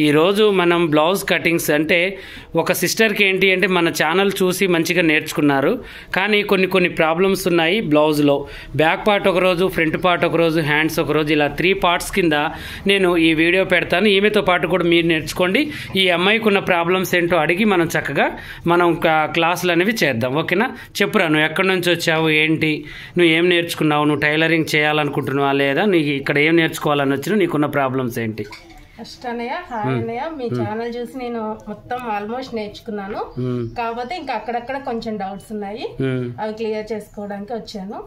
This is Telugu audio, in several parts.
ఈరోజు మనం బ్లౌజ్ కటింగ్స్ అంటే ఒక సిస్టర్కి ఏంటి అంటే మన ఛానల్ చూసి మంచిగా నేర్చుకున్నారు. కానీ కొన్ని ప్రాబ్లమ్స్ ఉన్నాయి బ్లౌజ్లో. బ్యాక్ పార్ట్ ఒకరోజు, ఫ్రంట్ పార్ట్ ఒకరోజు, హ్యాండ్స్ ఒకరోజు, ఇలా 3 పార్ట్స్ కింద నేను ఈ వీడియో పెడతాను. ఈమెతో పాటు కూడా మీరు నేర్చుకోండి. ఈ అమ్మాయికి ఉన్న ప్రాబ్లమ్స్ ఏంటో అడిగి మనం చక్కగా క్లాసులు అనేవి చేద్దాం. ఓకేనా? చెప్పురా, నువ్వు ఎక్కడి నుంచి వచ్చావు, ఏంటి, నువ్వు ఏం నేర్చుకున్నావు, నువ్వు టైలరింగ్ చేయాలనుకుంటున్నావా లేదా, నీకు ఇక్కడ ఏం నేర్చుకోవాలని వచ్చినా, నీకున్న ప్రాబ్లమ్స్ ఏంటి? ఫస్ట్ అన్నయ్య, హాయ్ అన్నయ్య. మీ ఛానల్ చూసి నేను మొత్తం ఆల్మోస్ట్ నేర్చుకున్నాను. కాకపోతే ఇంకా అక్కడక్కడ కొంచెం డౌట్స్ ఉన్నాయి, అవి క్లియర్ చేసుకోవడానికి వచ్చాను.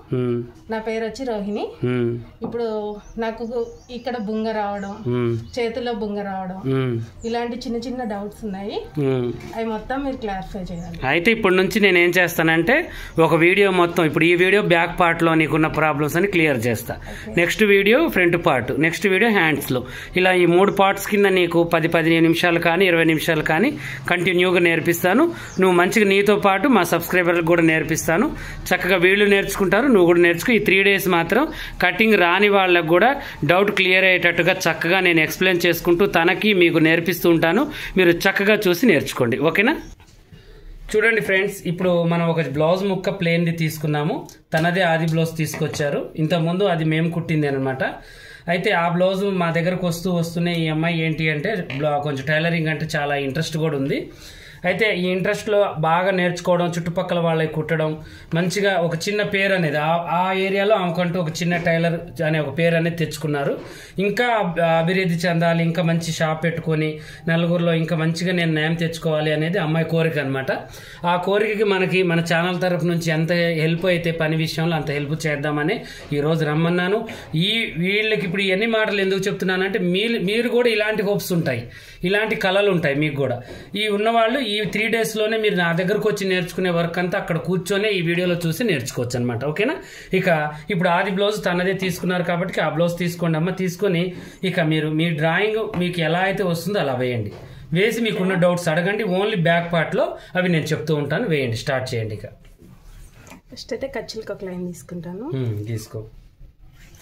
నా పేరు వచ్చి రోహిణి. ఇప్పుడు నాకు ఇక్కడ బుంగ రావడం, చేతిలో బుంగ రావడం, ఇలాంటి చిన్న చిన్న డౌట్స్ ఉన్నాయి. అవి మొత్తం మీరు క్లారిఫై చేయాలి. అయితే ఇప్పటి నుంచి నేను ఏం చేస్తానంటే ఒక వీడియో మొత్తం, ఇప్పుడు ఈ వీడియో బ్యాక్ పార్ట్ లో నీకున్న ప్రాబ్లమ్స్ అని క్లియర్ చేస్తా. Next video front part, next video hands లో, ఇలా ఈ 3 పార్ట్స్ కింద నీకు 10-15 నిమిషాలు కానీ 20 నిమిషాలు కానీ కంటిన్యూగా నేర్పిస్తాను. నువ్వు మంచిగా నీతో పాటు మా సబ్స్క్రైబర్లకు కూడా నేర్పిస్తాను. చక్కగా వీళ్ళు నేర్చుకుంటారు, నువ్వు కూడా నేర్చుకో. ఈ 3 days మాత్రం కటింగ్ రాని వాళ్ళకు కూడా డౌట్ క్లియర్ అయ్యేటట్టుగా చక్కగా నేను ఎక్స్ప్లెయిన్ చేసుకుంటూ తనకి మీకు నేర్పిస్తూ ఉంటాను. మీరు చక్కగా చూసి నేర్చుకోండి. ఓకేనా? చూడండి ఫ్రెండ్స్, ఇప్పుడు మనం ఒక బ్లౌజ్ ముక్క ప్లేన్ది తీసుకున్నాము. తనదే ఆది బ్లౌజ్ తీసుకొచ్చారు. ఇంతకుముందు అది మేము కుట్టింది అనమాట. అయితే ఆ బ్లౌజ్ మా దగ్గరకు వస్తూనే ఈ అమ్మాయి ఏంటి అంటే కొంచెం టైలరింగ్ అంటే చాలా ఇంట్రెస్ట్ కూడా ఉంది. అయితే ఈ ఇంట్రెస్ట్లో బాగా నేర్చుకోవడం, చుట్టుపక్కల వాళ్ళకి కుట్టడం, మంచిగా ఒక చిన్న పేరు అనేది ఆ ఏరియాలో ఆమెకంటూ ఒక చిన్న టైలర్ అనే ఒక పేరు అనేది తెచ్చుకున్నారు. ఇంకా అభివృద్ధి చెందాలి, ఇంకా మంచి షాప్ పెట్టుకొని నలుగురిలో ఇంకా మంచిగా నేను నేమ్ తెచ్చుకోవాలి అనేది అమ్మాయి కోరిక అనమాట. ఆ కోరికకి మన ఛానల్ తరఫు నుంచి ఎంత హెల్ప్ అయితే పని విషయంలో అంత హెల్ప్ చేద్దామని ఈరోజు రమ్మన్నాను. వీళ్ళకి ఇప్పుడు ఎన్ని మాటలు ఎందుకు చెప్తున్నానంటే మీరు కూడా ఇలాంటి హోప్స్ ఉంటాయి, ఇలాంటి కళలు ఉంటాయి మీకు కూడా. ఈ ఉన్నవాళ్ళు ఈ 3 daysలోనే మీరు నా దగ్గరకు వచ్చి నేర్చుకునే వర్క్ అంతా అక్కడ కూర్చొని ఈ వీడియోలో చూసి నేర్చుకోవచ్చు అనమాట. ఓకేనా? ఇక ఇప్పుడు ఆది బ్లౌజ్ తనదే తీసుకున్నారు కాబట్టి ఆ బ్లౌజ్ తీసుకోండి అమ్మ. తీసుకొని ఇక మీరు మీ డ్రాయింగ్ మీకు ఎలా అయితే వస్తుందో అలా వేయండి. వేసి మీకున్న డౌట్స్ అడగండి. ఓన్లీ బ్యాక్ పార్ట్లో అవి నేను చెప్తూ ఉంటాను. వేయండి, స్టార్ట్ చేయండి. ఇక ఫస్ట్ అయితే ఖర్చులకు ఒక లైన్ తీసుకుంటాను. తీసుకో.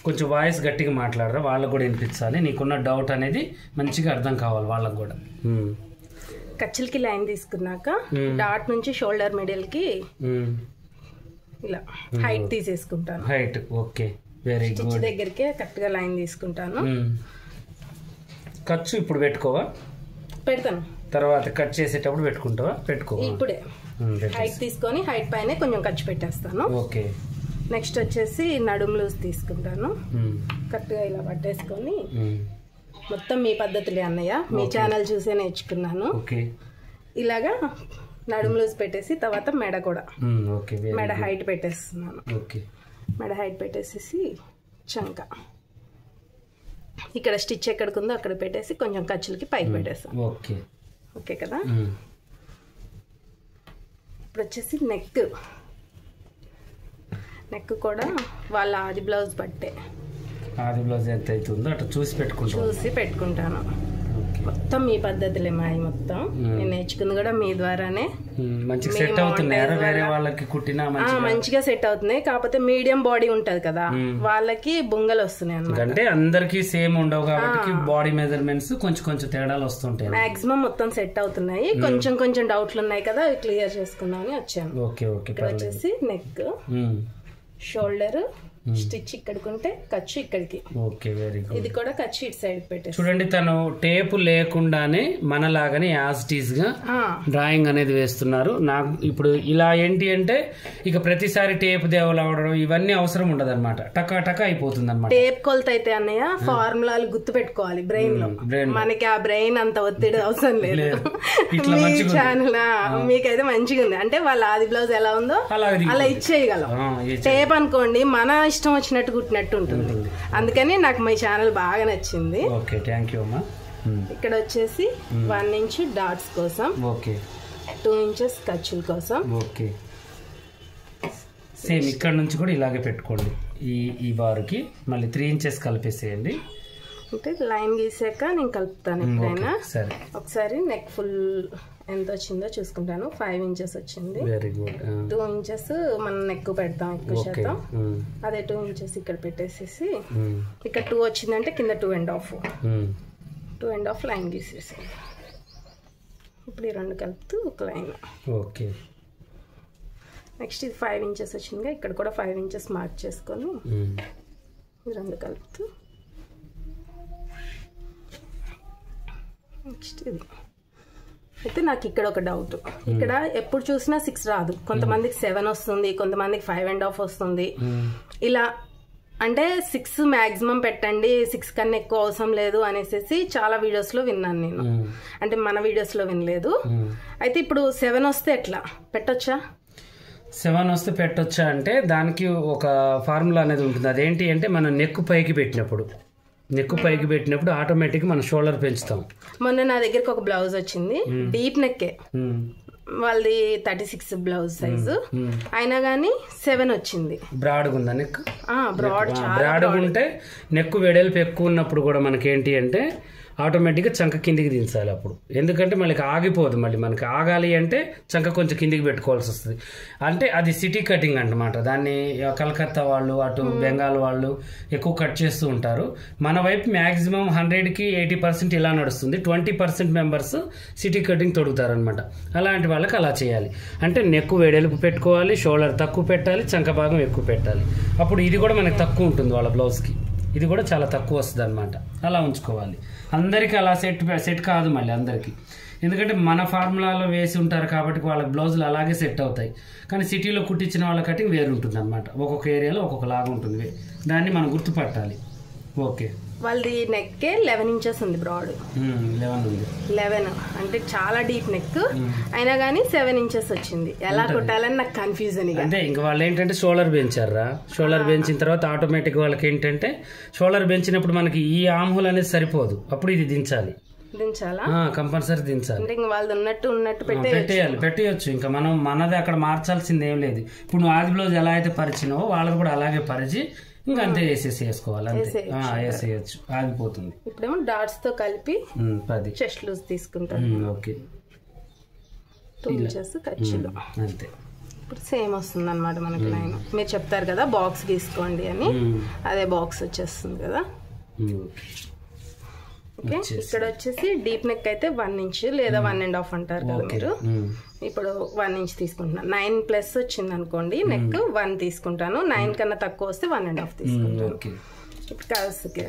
కొంచెం వాయిస్ గట్టిగా మాట్లాడరా, వాళ్ళకు కూడా వినిపించాలి. నీకున్న డౌట్ అనేది మంచిగా అర్థం కావాలి వాళ్ళకు కూడా. ఖర్చులకి లైన్ తీసుకున్నాక డాట్ నుంచి షోల్డర్ మిడిల్ కి ఇలా హైట్ తీసేసుకుంటాను. Height okay, very good. Stitch దగ్గరికి కరెక్ట్ గా లైన్ తీసుకుంటాను. ఖర్చు ఇప్పుడు పెట్టుకోవా? పెడతాను. తర్వాత కట్ చేసేటప్పుడు పెట్టుకుంటావా? పెట్టుకో. ఇప్పుడే హైట్ తీసుకొని హైట్ పైన కొంచెం ఖర్చు పెట్టేస్తాను. ఓకే. నెక్స్ట్ వచ్చేసి నడుము లూజ్ తీసుకుంటాను. కరెక్ట్ గా ఇలా పట్టేసుకొని మొత్తం మీ పద్ధతులే అన్నయ్య, మీ ఛానల్ చూసే నేర్చుకున్నాను. ఇలాగా నడుము లూజ్ పెట్టేసి తర్వాత మెడ కూడా మెడ హైట్ పెట్టేస్తున్నాను. మెడ హైట్ పెట్టేసేసి చంక ఇక్కడ స్టిచ్ ఎక్కడికుందో అక్కడ పెట్టేసి కొంచెం ఖర్చులకి పైకి పెట్టేస్తాను. ఓకే కదా? ఇప్పుడు వచ్చేసి నెక్ కూడా వాళ్ళ ఆది బ్లౌజ్ బట్టే, ఆది బ్లౌజ్ ఎంత అవుతుందో అట్లా చూసి పెట్టుకుంటాను. మొత్తం మీ పద్ధతులే మాయి. మొత్తం నేను నేర్చుకుంది కూడా మీ ద్వారానే. మంచిగా సెట్ అవుతున్నాయి, వేరే వాళ్ళకి కుట్టినా మంచిగా సెట్ అవుతున్నాయి. కాకపోతే మీడియం బాడీ ఉంటది కదా, వాళ్ళకి బొంగలు వస్తున్నాయి అన్నమాట. అంటే అందరికి సేమ్ ఉండవు కాబట్టి బాడీ మెజర్మెంట్స్ కొంచెం తేడాలు వస్తుంటాయి. మాక్సిమం మొత్తం సెట్ అవుతున్నాయి. కొంచెం డౌట్లు ఉన్నాయి కదా, అవి క్లియర్ చేసుకుందామని వచ్చాను. ఇక్కడ వచ్చేసి నెక్, షోల్డర్, స్టిచ్ ఇక్కడికి ఉంటే ఖర్చు ఇక్కడికి. Okay, very good. ఇది కూడా ఖర్చు ఇటు సైడ్ పెట్టేసి. చూడండి, తను టేపు లేకుండానే మనలాగానే యాజ్ టీజ్ గా డ్రాయింగ్ అనేది వేస్తున్నారు. నాకు ఇప్పుడు ఇలా ఏంటి అంటే ఇక ప్రతిసారి టేప్ దేవలవడం ఇవన్నీ అవసరం ఉండదు అనమాట. టకా అయిపోతుంది అనమాట. టేప్ కొలత అయితే అన్నయ్య ఫార్ములాలు గుర్తు పెట్టుకోవాలి బ్రెయిన్ లో. మనకి ఆ బ్రెయిన్ అంత ఒత్తిడి అవసరం లేదు. ఛానల్ మీకైతే మంచిగా ఉంది అంటే వాళ్ళ ఆది బ్లౌజ్ ఎలా ఉందో అలా ఇచ్చేయగలం. టేప్ అనుకోండి మన ఇష్టం వచ్చినట్టు కుట్టినట్టు ఉంటుంది. అందుకని నాకు మీ ఛానల్ బాగా నచ్చింది. ఓకే, థ్యాంక్ యూ అమ్మా. ఇక్కడ వచ్చేసి 1 ఇంచ్ డాట్స్ కోసం, 2 ఇంచెస్ ఖర్చుల కోసం. ఓకే, సేమ్ ఇక్కడ నుంచి కూడా ఇలాగే పెట్టుకోండి. ఈ బారుకి మళ్ళీ 3 ఇంచెస్ కలిపేసేయండి. అంటే లైన్ గీసాక నేను కలుపుతాను ఎప్పుడైనా. ఒకసారి నెక్ ఫుల్ ఎంత వచ్చిందో చూసుకుంటాను. 5 ఇంచెస్ వచ్చింది. Very good. 2 ఇంచెస్ మనం నెక్ పెడతాం ఎక్కువ శాతం. అదే 2 ఇంచెస్ ఇక్కడ పెట్టేసేసి ఇక్కడ 2 వచ్చిందంటే కింద 2.5. 2.5 లైన్ గీసేసాను. ఇప్పుడు ఈ రెండు కలుపుతూ ఒక లైన్. ఓకే. నెక్స్ట్ ఇది 5 ఇంచెస్ వచ్చిందిగా, ఇక్కడ కూడా 5 ఇంచెస్ మార్క్ చేసుకొని ఈ రెండు కలుపుతూ నెక్స్ట్ ఇది. అయితే నాకు ఇక్కడ ఒక డౌట్, ఇక్కడ ఎప్పుడు చూసినా 6 రాదు, కొంతమందికి 7 వస్తుంది, కొంతమందికి 5.5 వస్తుంది. ఇలా అంటే 6 మ్యాక్సిమం పెట్టండి, 6 కన్నా ఎక్కువ అవసరం లేదు అనేసి చాలా వీడియోస్లో విన్నాను నేను. అంటే మన వీడియోస్లో వినలేదు. అయితే ఇప్పుడు 7 వస్తే ఎట్లా పెట్టొచ్చా? 7 వస్తే పెట్టొచ్చా అంటే దానికి ఒక ఫార్ములా అనేది ఉంటుంది. అదేంటి అంటే మనం నెక్ పైకి పెట్టినప్పుడు ఆటోమేటిక్ మనం షోల్డర్ పెంచుతాం. మొన్న నా దగ్గరకు ఒక బ్లౌజ్ వచ్చింది, డీప్ నెక్కే, వాళ్ళది 36 బ్లౌజ్ సైజు, అయినా కానీ 7 వచ్చింది. బ్రాడ్గా ఉందా నెక్? బ్రాడ్గా ఉంటే నెక్ వెడల్పు ఎక్కువ ఉన్నప్పుడు కూడా మనకేంటి అంటే ఆటోమేటిక్గా చంక కిందికి దించాలి అప్పుడు. ఎందుకంటే మళ్ళీ ఆగిపోదు, మళ్ళీ మనకి ఆగాలి అంటే చంక కొంచెం కిందికి పెట్టుకోవాల్సి వస్తుంది. అంటే అది సిటీ కటింగ్ అన్నమాట. దాన్ని కలకత్తా వాళ్ళు, అటు బెంగాల్ వాళ్ళు ఎక్కువ కట్ చేస్తూ ఉంటారు. మన వైపు మ్యాక్సిమం 100కి 80% ఇలా నడుస్తుంది. 20% మెంబర్స్ సిటీ కటింగ్ తొడుగుతారనమాట. అలాంటి వాళ్ళకి అలా చేయాలి. అంటే నెక్ వెడల్పు పెట్టుకోవాలి, షోల్డర్ తక్కువ పెట్టాలి, చంక భాగం ఎక్కువ పెట్టాలి. అప్పుడు ఇది కూడా మనకి తక్కువ ఉంటుంది, వాళ్ళ బ్లౌజ్కి ఇది కూడా చాలా తక్కువ వస్తుంది అనమాట. అలా ఉంచుకోవాలి. అందరికీ అలా సెట్ కాదు మళ్ళీ అందరికీ, ఎందుకంటే మన ఫార్ములాలో వేసి ఉంటారు కాబట్టి వాళ్ళకి బ్లౌజులు అలాగే సెట్ అవుతాయి. కానీ సిటీలో కుట్టించిన వాళ్ళ కటింగ్ వేరు ఉంటుంది అనమాట. ఒక్కొక్క ఏరియాలో ఒక్కొక్కలాగా ఉంటుంది, దాన్ని మనం గుర్తుపట్టాలి. ఓకే. వాళ్ళది నెక్ 11 ఇంచెస్ ఉంది, బ్రాడ్ 11 అంటే చాలా డీప్ నెక్, అయినా కానీ 7 ఇంచెస్ వచ్చింది. ఎలా కొట్టాలని నాకు కన్ఫ్యూజన్. అంటే ఇంకా వాళ్ళు ఏంటంటే షోల్డర్ పెంచారా, షోల్డర్ పెంచిన తర్వాత ఆటోమేటిక్ వాళ్ళకి ఏంటంటే షోల్డర్ పెంచినప్పుడు మనకి ఈ ఆర్మ్ హోల్ అనేది సరిపోదు, అప్పుడు ఇది దించాలి. దించాలా? కంపల్సరీ దించాలి. అంటే వాళ్ళు ఉన్నట్టు పెట్టేయచ్చు. ఇంకా మనం మనది అక్కడ మార్చాల్సింది ఏం లేదు. ఇప్పుడు నువ్వు ఆది బ్లౌజ్ ఎలా అయితే పరిచినావో వాళ్ళకి కూడా అలాగే పరిచి ఇంకా అంతే వేసుకోవాలి, అంతే వేసేయచ్చు, ఆగిపోతుంది. ఇప్పుడేమో డాట్స్ తో కలిపి 10 చెస్ట్ లూజ్ తీసుకుంటాను. ఓకే. 2 ఇంచెస్ ఖర్చులు అంతే. ఇప్పుడు సేమ్ వస్తుంది అనమాట మనకి లైన్. మీరు చెప్తారు కదా బాక్స్ గీసుకోండి అని, అదే బాక్స్ వచ్చేస్తుంది కదా. ఓకే. ఇక్కడ వచ్చేసి డీప్ నెక్ అయితే 1 ఇంచ్ లేదా 1.5 అంటారు కదా మీరు. ఇప్పుడు 1 ఇంచ్ తీసుకుంటున్నాను. 9+ వచ్చింది అనుకోండి నెక్, 1 తీసుకుంటాను. 9 కన్నా తక్కువ వస్తే 1.5 తీసుకుంటాను. ఇప్పుడు కలుసుకే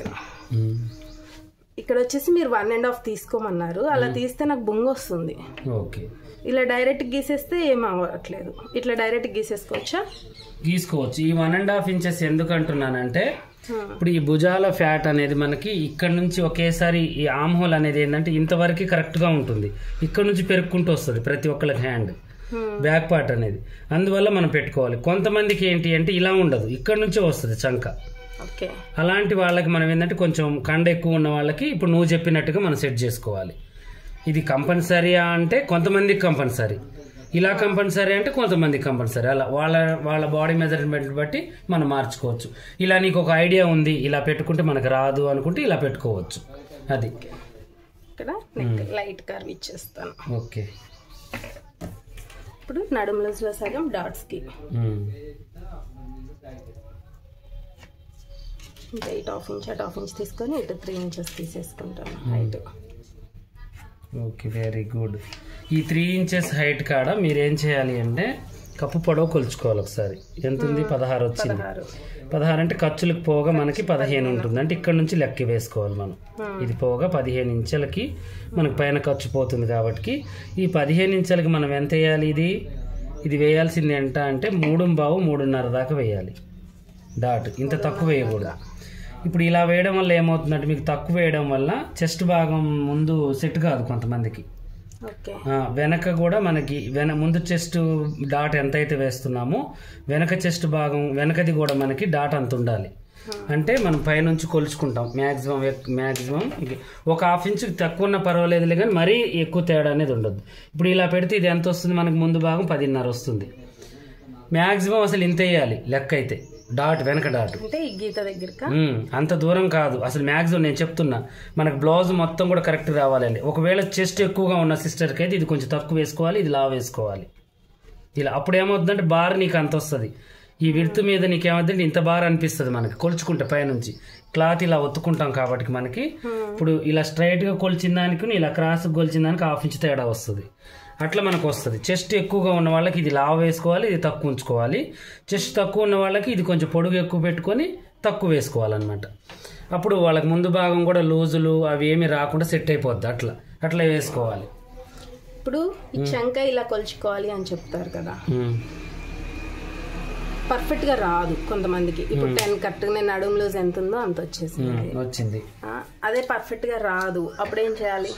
ఇక్కడ వచ్చేసి మీరు 1.5 తీసుకోమన్నారు, అలా తీస్తే నాకు బొంగు వస్తుంది. ఇలా డైరెక్ట్ గీసేస్తే ఏం అవ్వట్లేదు, ఇట్లా డైరెక్ట్ గీసేసుకోవచ్చా? గీసుకోవచ్చు. ఈ 1.5 ఇంచెస్ ఎందుకు అంటున్నానంటే ఇప్పుడు ఈ భుజాల ఫ్యాట్ అనేది మనకి ఇక్కడ నుంచి ఒకేసారి ఈ ఆర్మ్ హోల్ అనేది ఏంటంటే ఇంతవరకు కరెక్ట్ గా ఉంటుంది, ఇక్కడ నుంచి పెరుక్కుంటూ వస్తుంది ప్రతి ఒక్కరికి హ్యాండ్ బ్యాక్ పార్ట్ అనేది. అందువల్ల మనం పెట్టుకోవాలి. కొంతమందికి ఏంటి అంటే ఇలా ఉండదు, ఇక్కడ నుంచే వస్తుంది చంక. అలాంటి వాళ్ళకి మనం ఏంటంటే కొంచెం కండ ఎక్కువ ఉన్న వాళ్ళకి ఇప్పుడు నువ్వు చెప్పినట్టుగా మనం సెట్ చేసుకోవాలి. ఇది కంపల్సరీయా అంటే కొంతమందికి కంపల్సరీ, ఇలా కంపల్సరీ అంటే కొంతమందికి కంపల్సరీ. అలా వాళ్ళ బాడీ మెజర్మెంట్ బట్టి మనం మార్చుకోవచ్చు. ఇలా నీకు ఒక ఐడియా ఉంది ఇలా పెట్టుకుంటే మనకు రాదు అనుకుంటే ఇలా పెట్టుకోవచ్చు. అది ఇక్కడ లైట్ కర్వ్ ఇచ్చేస్తాను. ఓకే. ఇప్పుడు నడుము లూజ్లో సగం డాట్స్ కి 8.5 ఇంచ్ తీసుకొని ఇటు 3 ఇంచెస్ తీసేసుకుంటాను హైట్. Okay, very good. ఈ 3 ఇంచెస్ హైట్ కాడ మీరేం చేయాలి అంటే కప్పు పొడవు కొలుచుకోవాలి ఒకసారి. ఎంత ఉంది? 16 వచ్చింది. 16 అంటే ఖర్చులకు పోగా మనకి 15 ఉంటుంది. అంటే ఇక్కడ నుంచి లెక్క వేసుకోవాలి మనం. ఇది పోగా 15 ఇంచులకి మనకి పైన ఖర్చు పోతుంది కాబట్టి ఈ 15 ఇంచులకి మనం ఎంత వేయాలి? ఇది వేయాల్సింది ఎంత అంటే 3.5 3.5 దాకా వేయాలి డాట్. ఇంత తక్కువ వేయకూడదు. ఇప్పుడు ఇలా వేయడం వల్ల ఏమవుతుందంటే మీకు తక్కువ వేయడం వల్ల చెస్ట్ భాగం ముందు సెట్ కాదు కొంతమందికి. వెనక కూడా మనకి ముందు చెస్ట్ డాట్ ఎంత అయితే వేస్తున్నామో వెనక చెస్ట్ భాగం వెనకది కూడా మనకి డాట్ అంత ఉండాలి. అంటే మనం పైనుంచి కొలుచుకుంటాం మ్యాక్సిమం ఒక 1/2 ఇంచు తక్కువ ఉన్న పర్వాలేదులే, కానీ మరీ ఎక్కువ తేడా అనేది ఉండదు. ఇప్పుడు ఇలా పెడితే ఇది ఎంత వస్తుంది మనకి? ముందు భాగం 10.5 వస్తుంది. మ్యాక్సిమం అసలు ఇంత వేయాలి లెక్క అయితే. డాట్ వెనక డాట్ అంత దూరం కాదు అసలు. మ్యాక్సిమం నేను చెప్తున్నా మనకు బ్లౌజ్ మొత్తం కూడా కరెక్ట్ రావాలండి. ఒకవేళ చెస్ట్ ఎక్కువగా ఉన్న సిస్టర్కి అయితే ఇది కొంచెం తక్కువ వేసుకోవాలి, ఇది లా వేసుకోవాలి. ఇలా అప్పుడు ఏమవుతుందంటే బార్ నీకు అంత వస్తుంది. ఈ విడుతు మీద నీకేమవుతుంది ఇంత బాగా అనిపిస్తుంది మనకి కొలుచుకుంటే పైనుంచి క్లాత్ ఇలా ఒత్తుకుంటాం కాబట్టి మనకి ఇప్పుడు ఇలా స్ట్రైట్గా కొలిచిన దానికి ఇలా క్రాస్ కొలిచిన దానికి 1/2 ఇంచ్ తేడా వస్తుంది. అట్లా మనకు వస్తుంది. చెస్ట్ ఎక్కువగా ఉన్న వాళ్ళకి ఇది లావు వేసుకోవాలి, ఇది తక్కువ ఉంచుకోవాలి. చెస్ట్ తక్కువ ఉన్న వాళ్ళకి ఇది కొంచెం పొడుగు ఎక్కువ పెట్టుకొని తక్కువ వేసుకోవాలన్నమాట. అప్పుడు వాళ్ళకి ముందు భాగం కూడా లూజులు అవి ఏమి రాకుండా సెట్ అయిపోద్ది. అట్లా వేసుకోవాలి. ఇప్పుడు ఈ చంక ఇలా కొలుచుకోవాలి అని చెప్తారు కదా, పర్ఫెక్ట్ గా రాదు కొంతమందికి. ఇప్పుడు 10 కరెక్ట్గా నడుము లూజ్ ఎంత ఉందో అంత వచ్చింది. అదే పర్ఫెక్ట్ గా రాదు, అప్పుడు ఏం చేయాలి?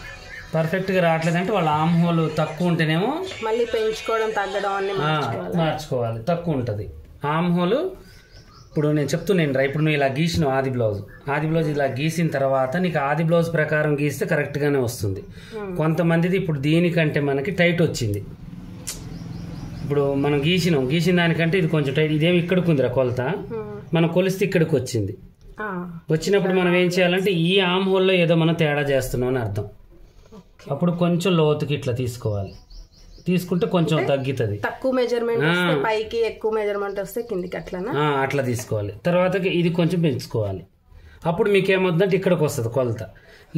పర్ఫెక్ట్ గా రావట్లేదంటే వాళ్ళ ఆమ్ హోల్ తక్కువ ఉంటేనేమో మళ్ళీ పెంచుకోవడం తగ్గడం అన్ని మార్చుకోవాలి. తక్కువ ఉంటుంది ఆమ్ హోల్. ఇప్పుడు నేను చెప్తున్నాను ఇప్పుడు నువ్వు ఇలా గీసినావు ఆది బ్లౌజ్ ఇలా గీసిన తర్వాత నీకు ఆది బ్లౌజ్ ప్రకారం గీస్తే కరెక్ట్గానే వస్తుంది. కొంతమందిది ఇప్పుడు దీనికంటే మనకి టైట్ వచ్చింది. ఇప్పుడు మనం గీసిన దానికంటే ఇది కొంచెం టైట్. ఇదేమి ఇక్కడికి ఉందిరా కొలత, మనం కొలిస్తే ఇక్కడికి వచ్చింది. వచ్చినప్పుడు మనం ఏం చేయాలంటే ఈ ఆమ్ హోల్లో ఏదో మనం తేడా చేస్తున్నాం అని అర్థం. అప్పుడు కొంచెం లోతుకి ఇట్లా తీసుకోవాలి. తీసుకుంటే కొంచెం తగ్గుతుంది. తక్కువ మెజర్మెంట్ పైకి, ఎక్కువ మెజర్మెంట్ వస్తే కిందికి అట్లా తీసుకోవాలి. తర్వాత ఇది కొంచెం పెంచుకోవాలి. అప్పుడు మీకు ఏమవుతుందంటే ఇక్కడికి వస్తుంది కొలత.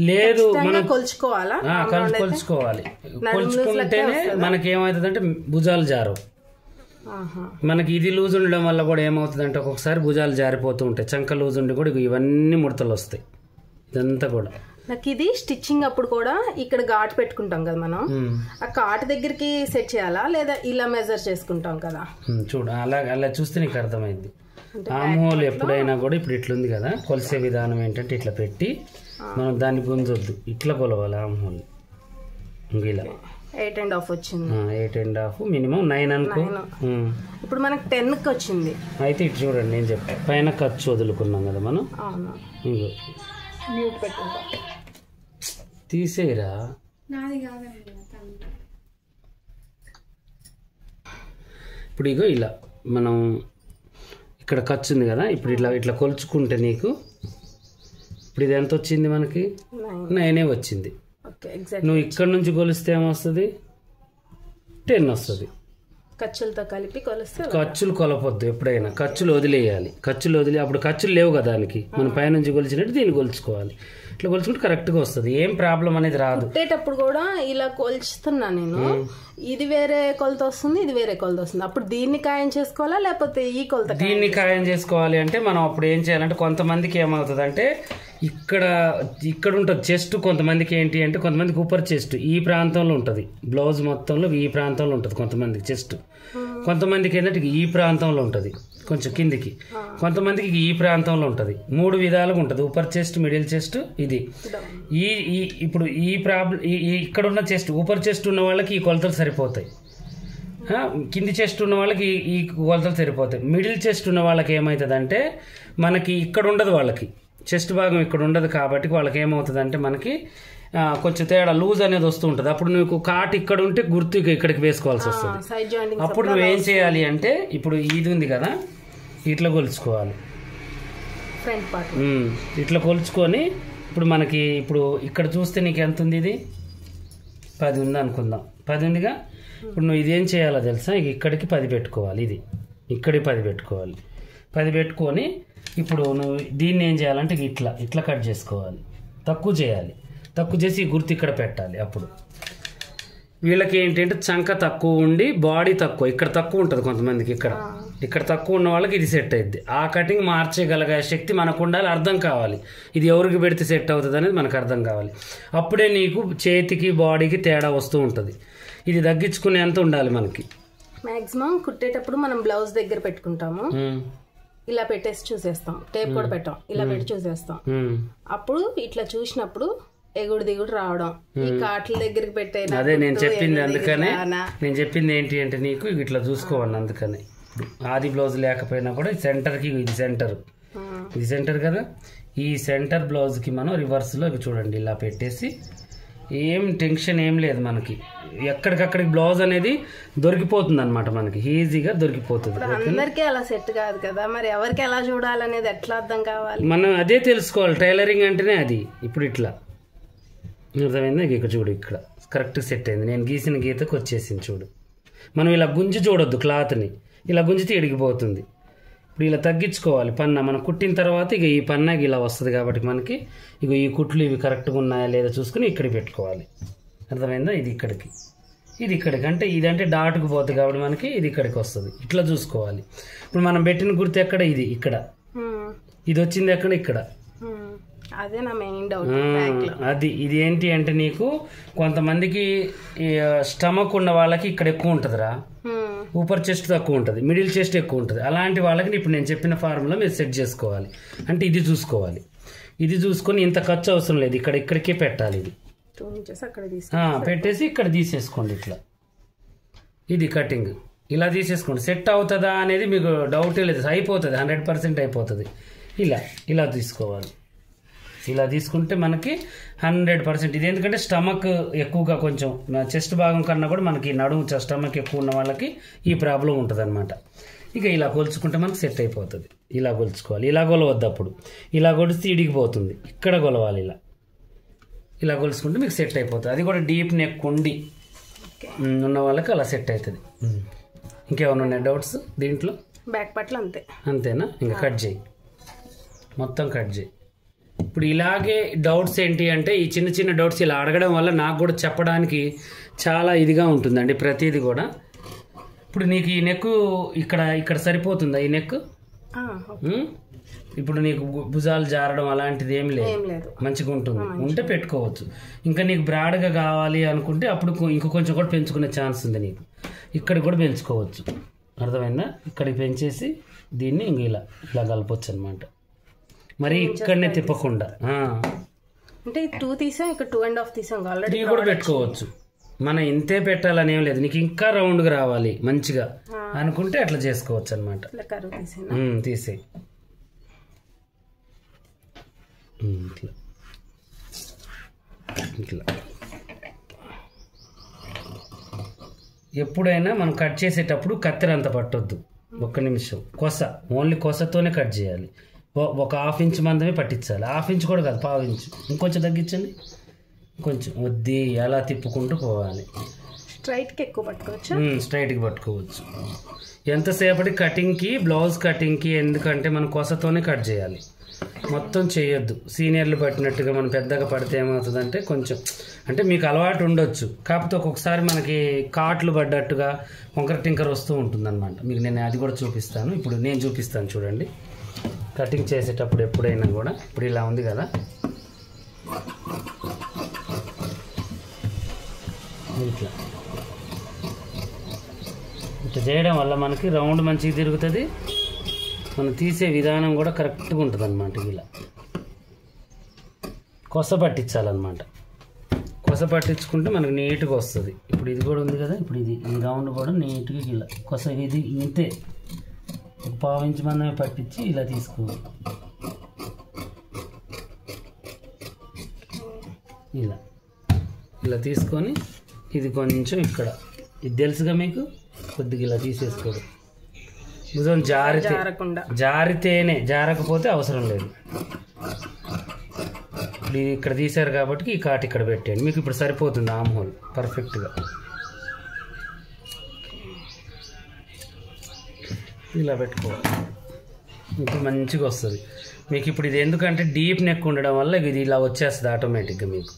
లేదు మనం కొలుచుకోవాలి. కొలుచుకుంటేనే మనకి ఏమవుతుందంటే భుజాలు జారవు. మనకి ఇది లూజ్ ఉండడం వల్ల కూడా ఏమవుతుందంటే ఒక్కొక్కసారి భుజాలు జారిపోతూ ఉంటాయి. చంక లూజ్ ఉండి కూడా ఇవన్నీ ముడతలు వస్తాయి. ఇదంతా కూడా నాకు ఇది స్టిచ్చింగ్ అప్పుడు కూడా ఇక్కడ ఘాట్ పెట్టుకుంటాం కదా మనం, ఆ ఘాట్ దగ్గరికి సెట్ చేయాలా లేదా ఇలా మెజర్ చేసుకుంటాం కదా? చూడు అలా చూస్తే నీకు అర్థమైంది. ఆమ్ హోల్ ఎప్పుడైనా కూడా ఇప్పుడు ఇట్లుంది కదా, కొలిసే విధానం ఏంటంటే ఇట్లా పెట్టి మనం దాన్ని గుంజొద్దు, ఇట్లా కొలవాలి ఆమ్ హోల్. ఇలా 8.5 వచ్చింది. 8.5 మినిమం 9 అనుకో. ఇప్పుడు మనకు 10కి వచ్చింది. అయితే ఇటు చూడండి, నేను చెప్తాను. పైన ఖర్చు వదులుకున్నాం కదా మనం. ఇంకో మ్యూట్ పెట్టుకుంటాం. తీసేయరా. ఇప్పుడు ఇగో ఇలా మనం ఇక్కడ ఖర్చు ఉంది కదా, ఇప్పుడు ఇట్లా కొలుచుకుంటే నీకు ఇప్పుడు ఇది ఎంత వచ్చింది మనకి? 9 వచ్చింది. నువ్వు ఇక్కడ నుంచి కొలిస్తే ఏమొస్తుంది? 10 వస్తుంది. ఖర్చులతో కలిపి కొలిస్తే ఖర్చులు కొలపొద్దు ఎప్పుడైనా. ఖర్చులు వదిలేయాలి. అప్పుడు ఖర్చులు లేవు కదా దానికి. మనం పైనుంచి కొలిచినట్టు దీన్ని కొలుచుకోవాలి. ఇట్లా కొలుచుకుంటే కరెక్ట్గా వస్తుంది. ఏం ప్రాబ్లం అనేది రాదు. కుట్టేటప్పుడు కూడా ఇలా కొలుస్తున్నా నేను, ఇది వేరే కొలత వస్తుంది, ఇది వేరే కొలత వస్తుంది. అప్పుడు దీన్ని ఖాయం చేసుకోవాలా లేకపోతే ఈ కొలత? దీన్ని ఖాయం చేసుకోవాలి అంటే మనం అప్పుడు ఏం చేయాలంటే కొంతమందికి ఏమవుతుంది అంటే ఇక్కడ ఉంటుంది చెస్ట్. కొంతమందికి ఏంటి అంటే కొంతమందికి ఊపర్ చెస్ట్ ఈ ప్రాంతంలో ఉంటుంది. బ్లౌజ్ మొత్తంలో ఈ ప్రాంతంలో ఉంటుంది కొంతమందికి చెస్ట్. కొంతమందికి ఏంటంటే ఈ ప్రాంతంలో ఉంటుంది కొంచెం కిందికి. కొంతమందికి ఈ ప్రాంతంలో ఉంటుంది. 3 విధాలుగా ఉంటుంది. ఊపర్ చెస్ట్, మిడిల్ చెస్ట్, ఇది. ఇప్పుడు ఈ ప్రాబ్లం ఇక్కడ ఉన్న చెస్ట్, ఊపర్ చెస్ట్ ఉన్న వాళ్ళకి ఈ కొలతలు సరిపోతాయి. కింది చెస్ట్ ఉన్న వాళ్ళకి ఈ కొలతలు సరిపోతాయి. మిడిల్ చెస్ట్ ఉన్న వాళ్ళకి ఏమవుతుందంటే మనకి ఇక్కడ ఉండదు. వాళ్ళకి చెస్ట్ భాగం ఇక్కడ ఉండదు కాబట్టి వాళ్ళకి ఏమవుతుంది అంటే మనకి కొంచెం తేడా లూజ్ అనేది వస్తూ ఉంటుంది. అప్పుడు నీకు కాట్ ఇక్కడ ఉంటే గుర్తు ఇక్కడికి వేసుకోవాల్సి వస్తుంది. అప్పుడు నువ్వు ఏం చేయాలి అంటే ఇప్పుడు ఇది ఉంది కదా, ఇట్లా కొలుచుకోవాలి. ఇట్లా కొలుచుకొని ఇప్పుడు మనకి ఇప్పుడు ఇక్కడ చూస్తే నీకు ఎంత ఉంది? ఇది 10 ఉంది అనుకుందాం. 10 ఉందిగా. ఇప్పుడు నువ్వు ఇదేం చేయాలో తెలుసా? ఇక్కడికి 10 పెట్టుకోవాలి. ఇది ఇక్కడికి 10 పెట్టుకోవాలి. 10 పెట్టుకొని ఇప్పుడు నువ్వు దీన్ని ఏం చేయాలంటే ఇట్లా కట్ చేసుకోవాలి. తక్కువ చేయాలి. తక్కువ చేసి ఈ గుర్తు ఇక్కడ పెట్టాలి. అప్పుడు వీళ్ళకి ఏంటంటే చంక తక్కువ ఉండి బాడీ తక్కువ, ఇక్కడ తక్కువ ఉంటుంది కొంతమందికి. ఇక్కడ తక్కువ ఉన్న వాళ్ళకి ఇది సెట్ అయ్యిద్ది. ఆ కటింగ్ మార్చేయగలిగే శక్తి మనకు ఉండాలి. అర్థం కావాలి ఇది ఎవరికి పెడితే సెట్ అవుతుంది అనేది మనకు అర్థం కావాలి. అప్పుడే నీకు చేతికి బాడీకి తేడా వస్తూ ఉంటుంది. ఇది తగ్గించుకునేంత ఉండాలి మనకి. మాక్సిమం కుట్టేటప్పుడు మనం బ్లౌజ్ దగ్గర పెట్టుకుంటాము, ఇలా పెట్టేసి చూసేస్తాం. టేప్ కూడా పెట్టాం, ఇలా పెట్టి చూసేస్తాం. అప్పుడు ఇట్లా చూసినప్పుడు ఎగుడు దిగుడు రావడం, ఈ కాట్ల దగ్గరికి పెట్టే. అదే నేను చెప్పింది. అందుకనే నేను చెప్పింది ఏంటి అంటే నీకు ఇట్లా చూసుకోవాలి. అందుకని ఆది బ్లౌజ్ లేకపోయినా కూడా సెంటర్కి ఇది సెంటర్ కదా, ఈ సెంటర్ బ్లౌజ్కి మనం రివర్స్లో చూడండి ఇలా పెట్టేసి ఏం టెన్షన్ ఏం లేదు మనకి. ఎక్కడికక్కడికి బ్లౌజ్ అనేది దొరికిపోతుంది అనమాట. మనకి ఈజీగా దొరికిపోతుంది. అందరికీ అలా సెట్ కాదు కదా, మరి ఎవరికి ఎలా చూడాలనేది ఎట్లా అర్థం కావాలి? మనం అదే తెలుసుకోవాలి. టైలరింగ్ అంటేనే అది. ఇప్పుడు ఇట్లా అర్థమైందా? ఇక్కడ చూడు, ఇక్కడ కరెక్ట్ సెట్ అయింది. నేను గీసిన గీతకు వచ్చేసింది చూడు. మనం ఇలా గుంజి చూడొద్దు క్లాత్ని. ఇలా గుంజితే ఇడిగిపోతుంది. ఇప్పుడు ఇలా తగ్గించుకోవాలి పన్న. మనం కుట్టిన తర్వాత ఇక ఈ పన్నకి ఇలా వస్తుంది కాబట్టి మనకి ఇక ఈ కుట్లు ఇవి కరెక్ట్గా ఉన్నాయా లేదా చూసుకుని ఇక్కడికి పెట్టుకోవాలి. అర్థమైందా? ఇది ఇక్కడికి, ఇది ఇక్కడికి, అంటే ఇదంటే డాట్కు పోతుంది కాబట్టి మనకి ఇది ఇక్కడికి వస్తుంది. ఇట్లా చూసుకోవాలి. ఇప్పుడు మనం పెట్టిన గుర్తు ఎక్కడ? ఇది ఇక్కడ. ఇది వచ్చింది ఎక్కడ? ఇక్కడ. అదే నా మెయిన్ డౌట్. అది ఇది ఏంటి అంటే నీకు కొంతమందికి స్టమక్ ఉన్న వాళ్ళకి ఇక్కడ ఎక్కువ ఉంటుందిరా, ఊపర్ చెస్ట్ తక్కువ ఉంటుంది, మిడిల్ చెస్ట్ ఎక్కువ ఉంటుంది. అలాంటి వాళ్ళకి ఇప్పుడు నేను చెప్పిన ఫార్ములా మీరు సెట్ చేసుకోవాలి. అంటే ఇది చూసుకోవాలి. ఇది చూసుకొని ఇంత ఖర్చు అవసరం లేదు, ఇక్కడికే పెట్టాలి. ఇది పెట్టేసి ఇక్కడ తీసేసుకోండి. ఇట్లా ఇది కటింగ్ ఇలా తీసేసుకోండి. సెట్ అవుతుందా అనేది మీకు డౌటే లేదు, అయిపోతుంది, 100% అయిపోతుంది. ఇలా తీసుకోవాలి. ఇలా తీసుకుంటే మనకి 100%. ఇది ఎందుకంటే స్టమక్ ఎక్కువగా కొంచెం చెస్ట్ భాగం కన్నా కూడా మనకి నడుము స్టమక్ ఎక్కువ ఉన్న వాళ్ళకి ఈ ప్రాబ్లం ఉంటుంది అనమాట. ఇక ఇలా కొలుచుకుంటే మనకు సెట్ అయిపోతుంది. ఇలా కొలుచుకోవాలి. ఇలా కొలవద్దు, అప్పుడు ఇలా కొలిస్తే ఇడిగిపోతుంది. ఇక్కడ కొలవాలి. ఇలా కొలుసుకుంటే మీకు సెట్ అయిపోతుంది. అది కూడా డీప్ నెక్ ఉండి ఉన్న వాళ్ళకి అలా సెట్ అవుతుంది. ఇంకేమైనా ఉన్నాయి డౌట్స్ దీంట్లో? బ్యాక్ పార్ట్లో అంతేనా? ఇంకా కట్ చేయి, మొత్తం కట్ చేయి. ఇప్పుడు ఇలాగే డౌట్స్ ఏంటి అంటే ఈ చిన్న చిన్న డౌట్స్ ఇలా అడగడం వల్ల నాకు కూడా చెప్పడానికి చాలా ఇదిగా ఉంటుందండి ప్రతిదీ కూడా. ఇప్పుడు నీకు ఈ నెక్ ఇక్కడ సరిపోతుందా? ఈ నెక్ ఇప్పుడు నీకు భుజాలు జారడం అలాంటిది ఏం లేదు, మంచిగా ఉంటుంది, ఉంటే పెట్టుకోవచ్చు. ఇంకా నీకు బ్రాడ్గా కావాలి అనుకుంటే అప్పుడు ఇంకో కొంచెం కూడా పెంచుకునే ఛాన్స్ ఉంది నీకు. ఇక్కడ కూడా పెంచుకోవచ్చు. అర్థమైందా? ఇక్కడికి పెంచేసి దీన్ని ఇంక ఇలా కలపొచ్చు అనమాట. మరి ఇక్కడనే తిప్పకుండా. అంటే 2 తీసాం, ఇక్కడ 2.5 తీసాం, ఆల్రెడీ కూడా పెట్టుకోవచ్చు. మనం ఇంతే పెట్టాలని ఏం లేదు. నీకు ఇంకా రౌండ్గా రావాలి మంచిగా అనుకుంటే అట్లా చేసుకోవచ్చు అనమాట. తీసేయి. ఇట్లా ఎప్పుడైనా మనం కట్ చేసేటప్పుడు కత్తెర అంత పట్టొద్దు. 1 నిమిషం ఓన్లీ కొసతోనే కట్ చేయాలి. ఒక 1/2 ఇంచ్ మందమే పట్టించాలి. 1/2 ఇంచ్ కూడా కాదు, 1/4 ఇంచ్. ఇంకొంచెం తగ్గించండి, కొంచెం వద్ది. అలా తిప్పుకుంటూ పోవాలి. స్ట్రైట్కి పట్టుకోవచ్చు. ఎంతసేపటి కటింగ్కి, బ్లౌజ్ కటింగ్కి, ఎందుకంటే మనం కొసతోనే కట్ చేయాలి, మొత్తం చేయొద్దు. సీనియర్లు పట్టినట్టుగా మనం పెద్దగా పడితే ఏమవుతుందంటే కొంచెం అంటే మీకు అలవాటు ఉండొచ్చు, కాకపోతే ఒక్కొక్కసారి మనకి కాట్లు పడ్డట్టుగా వంకర టింకర్ వస్తూ ఉంటుంది అనమాట. మీకు నేను అది కూడా చూపిస్తాను. ఇప్పుడు నేను చూపిస్తాను చూడండి. కటింగ్ చేసేటప్పుడు ఎప్పుడైనా కూడా ఇప్పుడు ఇలా ఉంది కదా, ఇట్లా చేయడం వల్ల మనకి రౌండ్ మంచిగా తిరుగుతుంది. మనం తీసే విధానం కూడా కరెక్ట్గా ఉంటుంది అనమాట. ఇలా కొస పట్టించాలన్నమాట. కొస పట్టించుకుంటే మనకు నీట్గా వస్తుంది. ఇప్పుడు ఇది కూడా ఉంది కదా, ఇప్పుడు ఇది రౌండ్ కూడా నీట్గా ఇలా కొస ఇది ఇంతే 1/4 ఇంచ్ మందమే పట్టించి ఇలా తీసుకోవాలి. ఇలా తీసుకొని ఇది కొంచెం ఇక్కడ ఇది తెలుసుగా మీకు, కొద్దిగా ఇలా తీసేసుకోవడం. భుజం జారితేనే, జారకపోతే అవసరం లేదు. ఇక్కడ తీసారు కాబట్టి ఈ కాటు ఇక్కడ పెట్టండి. మీకు ఇప్పుడు సరిపోతుంది ఆమ్ హోల్ పర్ఫెక్ట్గా. ఇలా పెట్టుకోవాలి, ఇప్పుడు మంచిగా వస్తుంది మీకు. ఇప్పుడు ఇది ఎందుకంటే డీప్ నెక్ ఉండడం వల్ల ఇది ఇలా వచ్చేస్తుంది ఆటోమేటిక్గా మీకు.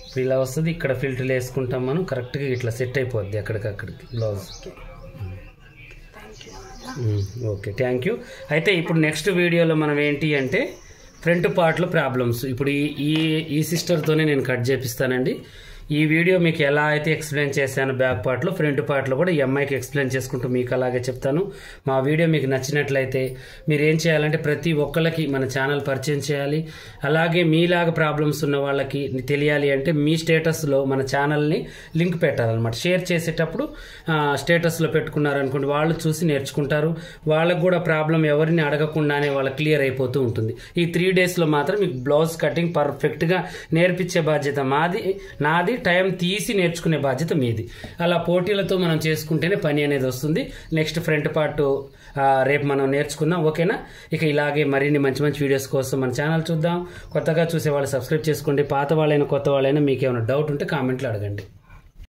ఇప్పుడు ఇలా వస్తుంది. ఇక్కడ ఫిల్టర్లు వేసుకుంటాం మనం, కరెక్ట్గా ఇట్లా సెట్ అయిపోద్ది అక్కడికక్కడికి బ్లౌజ్. Okay, thank you. అయితే ఇప్పుడు నెక్స్ట్ వీడియోలో మనం ఏంటి అంటే ఫ్రంట్ పార్ట్లో ప్రాబ్లమ్స్ ఇప్పుడు ఈ సిస్టర్తోనే నేను కట్ చేపిస్తానండి. ఈ వీడియో మీకు ఎలా అయితే ఎక్స్ప్లెయిన్ చేశాను బ్యాక్ పార్ట్లో, ఫ్రంట్ పార్ట్లో కూడా ఈ అమ్మాయికి ఎక్స్ప్లెయిన్ చేసుకుంటూ మీకు అలాగే చెప్తాను. మా వీడియో మీకు నచ్చినట్లయితే మీరు ఏం చేయాలంటే ప్రతి ఒక్కళ్ళకి మన ఛానల్ పరిచయం చేయాలి. అలాగే మీలాగా ప్రాబ్లమ్స్ ఉన్న వాళ్ళకి తెలియాలి అంటే మీ స్టేటస్లో మన ఛానల్ని లింక్ పెట్టాలన్నమాట. షేర్ చేసేటప్పుడు స్టేటస్లో పెట్టుకున్నారనుకోండి, వాళ్ళు చూసి నేర్చుకుంటారు. వాళ్ళకు కూడా ప్రాబ్లం ఎవరిని అడగకుండానే వాళ్ళకి క్లియర్ అయిపోతూ ఉంటుంది. ఈ 3 డేస్లో మాత్రం మీకు బ్లౌజ్ కటింగ్ పర్ఫెక్ట్గా నేర్పించే బాధ్యత నాది. టైం తీసి నేర్చుకునే బాధ్యత మీది. అలా పోటీలతో మనం చేసుకుంటేనే పని అనేది వస్తుంది. నెక్స్ట్ ఫ్రంట్ పార్ట్ రేపు మనం నేర్చుకుందాం, ఓకేనా? ఇక ఇలాగే మరిన్ని మంచి మంచి వీడియోస్ కోసం మన ఛానల్ చూద్దాం. కొత్తగా చూసే వాళ్ళు సబ్స్క్రైబ్ చేసుకోండి. పాత వాళ్ళైనా కొత్త వాళ్ళైనా మీకు ఏమైనా డౌట్ ఉంటే కామెంట్లో అడగండి.